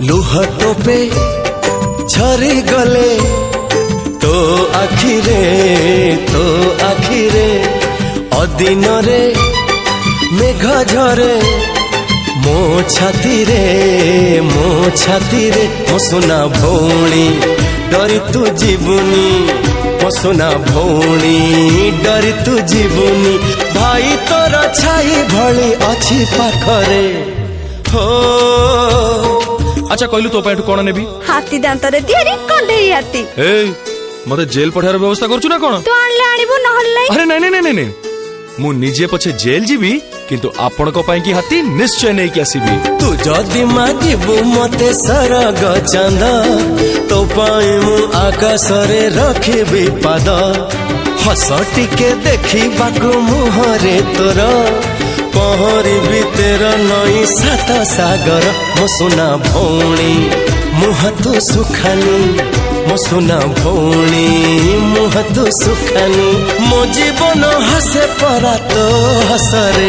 लुह टोपे झरी गले तो आखिरे अदिन रे मेघ झरे मो छाती रे मो सुना भौणी डरी तू जीवनी मो सुना भौणी डरी तू जीवनी भाई तोर छाई भली अच्छी पाखरे हो। अच्छा कहलु तो पैंट कोन नेबी हाथी दांत रे दियरी कंढेई हाथी ए मते जेल पठार व्यवस्था करछु ना कोन तो आनले आनिबो नहल्ले अरे नहीं मु निजे पछे जेल जीवी किंतु आपण को पाई की हाथी निश्चय नहीं कि आसीबी। तू जदि मागिबू मते सरग चांद तो पाई मु आकाश रे रखिबी पाद हस टिके देखिबाकू मुहरे तोर पहरिबी तेर नई सात सागर मो सुना भौणी मुह तू सुखानी मो सुना भौणी मुह तू सुखानी मो जीवन हसे परा तो हसरे।